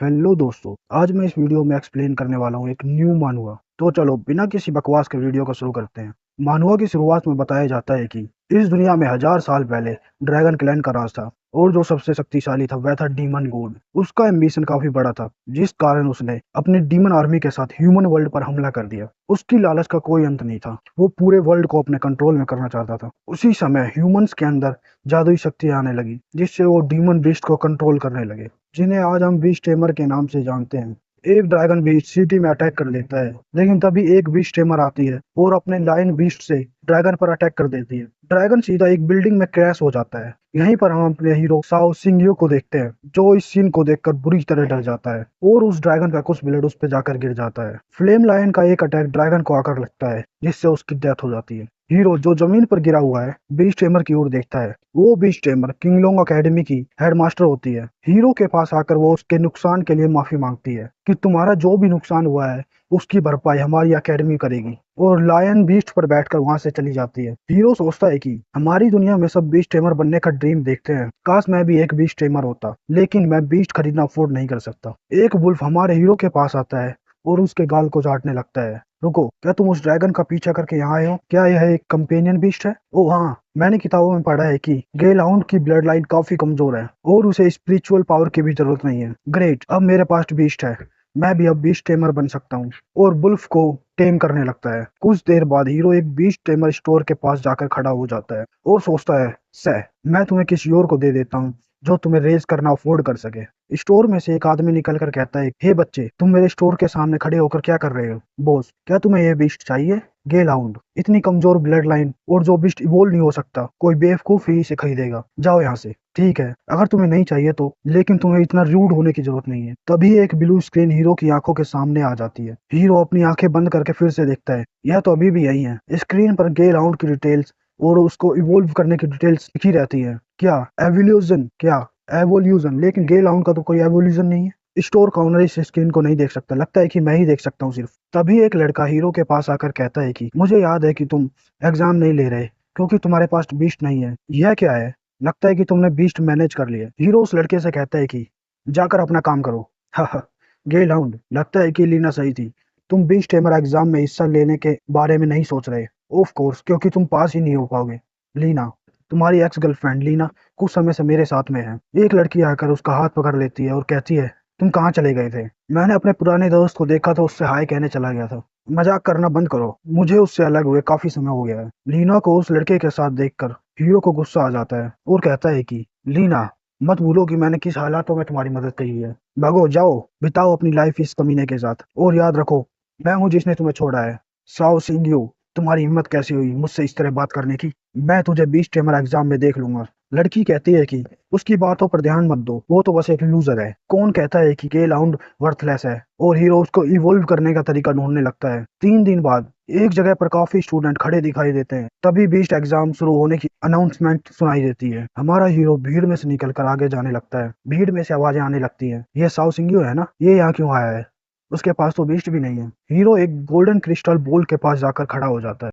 Hello दोस्तों, आज मैं इस वीडियो में एक्सप्लेन करने वाला हूँ एक न्यू मानहुआ। तो चलो बिना किसी बकवास के वीडियो को शुरू करते हैं। मानहुआ की शुरुआत में बताया जाता है कि इस दुनिया में 1000 साल पहले ड्रैगन क्लैन का राज था और जो सबसे शक्तिशाली था वह था डीमन गॉड। उसका एम्बिशन काफी बड़ा था, जिस कारण उसने अपने डीमन आर्मी के साथ ह्यूमन वर्ल्ड पर हमला कर दिया। उसकी लालच का कोई अंत नहीं था, वो पूरे वर्ल्ड को अपने कंट्रोल में करना चाहता था। उसी समय ह्यूमंस के अंदर जादुई शक्ति आने लगी, जिससे वो डीमन बीस्ट को कंट्रोल करने लगे, जिन्हें आज हम बीस्ट टेमर के नाम से जानते हैं। एक ड्रैगन बीस्ट सिटी में अटैक कर लेता है, लेकिन तभी एक बीस्ट टेमर आती है और अपने लायन बीस्ट से ड्रैगन पर अटैक कर देती है। ड्रैगन सीधा एक बिल्डिंग में क्रैश हो जाता है। यहीं पर हम अपने हीरो साओ सिंगियो को देखते हैं, जो इस सीन को देखकर बुरी तरह डर जाता है और उस ड्रैगन का कुछ ब्लड उस पर जाकर गिर जाता है। फ्लेम लायन का एक अटैक ड्रैगन को आकर लगता है, जिससे उसकी डेथ हो जाती है। हीरो जो जमीन पर गिरा हुआ है बीस्ट टेमर की ओर देखता है। वो बीस्ट टेमर किंगलोंग अकेडमी की हेडमास्टर होती है। हीरो के पास आकर वो उसके नुकसान के लिए माफी मांगती है कि तुम्हारा जो भी नुकसान हुआ है उसकी भरपाई हमारी अकेडमी करेगी, और लायन बीस्ट पर बैठकर वहां से चली जाती है। हीरो सोचता है कि हमारी दुनिया में सब बीस्ट टेमर बनने का ड्रीम देखते हैं, काश मैं भी एक बीस्ट टेमर होता, लेकिन मैं बीस्ट खरीदना अफोर्ड नहीं कर सकता। एक वुल्फ हमारे हीरो के पास आता है और उसके गाल को चाटने लगता है। रुको, क्या तुम उस ड्रैगन का पीछा करके यहाँ आए हो? क्या यह एक कंपेनियन बीस्ट है? ओ हाँ, मैंने किताबों में पढ़ा है कि गेलहाउंड की ब्लड लाइन काफी कमजोर है और उसे स्पिरिचुअल पावर की भी जरूरत नहीं है। ग्रेट, अब मेरे पास बीस्ट है, मैं भी अब बीस्ट टेमर बन सकता हूँ। और वुल्फ को टेम करने लगता है। कुछ देर बाद हीरो एक बीस्ट टेमर स्टोर के पास जाकर खड़ा हो जाता है और सोचता है, सह मैं तुम्हें किसी और को दे देता हूँ जो तुम्हें रेस करना अफोर्ड कर सके। स्टोर में से एक आदमी निकल कर कहता है, हे बच्चे, तुम मेरे स्टोर के सामने खड़े होकर क्या कर रहे हो? बॉस, क्या तुम्हें यह बीस्ट चाहिए? गेलहाउंड, इतनी कमजोर ब्लड लाइन और जो बीस्ट इवोल्व नहीं हो सकता, कोई बेवकूफ ही इसे खरीदेगा, जाओ यहाँ से। ठीक है, अगर तुम्हें नहीं चाहिए तो, लेकिन तुम्हें इतना रूड होने की जरूरत नहीं है। तभी एक ब्लू स्क्रीन हीरो की आंखों के सामने आ जाती है। हीरो अपनी आंखें बंद करके फिर से देखता है, यह तो अभी भी यही है। स्क्रीन पर गेलहाउंड की डिटेल्स और उसको इवोल्व करने की डिटेल्स लिखी रहती है। क्या एवोल्यूशन? क्या एवोल्यूशन? लेकिन गेलहाउंड का तो कोई एवोल्यूशन नहीं है। स्टोर का ओनर इस स्क्रीन को नहीं देख सकता, लगता है कि मैं ही देख सकता हूँ सिर्फ। तभी एक लड़का हीरो के पास आकर कहता है कि मुझे याद है कि तुम एग्जाम नहीं ले रहे क्योंकि तुम्हारे पास बीस्ट नहीं है। यह क्या है? लगता है कि तुमने बीस्ट मैनेज कर लिया। हीरो उस लड़के से कहता है कि जाकर अपना काम करो। हा, गेलहाउंड, लगता है कि लीना सही थी, तुम बीस्ट टेमर एग्जाम में हिस्सा लेने के बारे में नहीं सोच रहे। ऑफ कोर्स, क्योंकि तुम पास ही नहीं हो पाओगे। लीना, तुम्हारी एक्स गर्लफ्रेंड लीना कुछ समय से मेरे साथ में है। एक लड़की आकर उसका हाथ पकड़ लेती है और कहती है, तुम कहाँ चले गए थे? मैंने अपने पुराने दोस्त को देखा था, उससे हाय कहने चला गया था। मजाक करना बंद करो, मुझे उससे अलग हुए काफी समय हो गया है। लीना को उस लड़के के साथ देखकर हीरो को गुस्सा आ जाता है और कहता है कि लीना, मत भूलो कि मैंने किस हालातों में तुम्हारी मदद की है। भागो, जाओ, बिताओ अपनी लाइफ इस कमीने के साथ, और याद रखो, मैं हूँ जिसने तुम्हें छोड़ा है। साओ सिंगियो, तुम्हारी हिम्मत कैसी हुई मुझसे इस तरह बात करने की? मैं तुझे बीस्ट टेमर एग्जाम में देख लूंगा। लड़की कहती है कि उसकी बातों पर ध्यान मत दो, वो तो बस एक लूजर है। कौन कहता है कि गेलहाउंड वर्थलेस है? और हीरो उसको इवोल्व करने का तरीका ढूंढने लगता है। 3 दिन बाद एक जगह पर काफी स्टूडेंट खड़े दिखाई देते हैं। तभी बीस्ट एग्जाम शुरू होने की अनाउंसमेंट सुनाई देती है। हमारा हीरो भीड़ में से निकलकर आगे जाने लगता है। भीड़ में से आवाजें आने लगती हैं, ये साओ सिंगियो है ना, ये यहाँ क्यों आया है? उसके पास तो बीस्ट भी नहीं है। हीरो एक गोल्डन क्रिस्टल बॉल के पास जाकर खड़ा हो जाता है।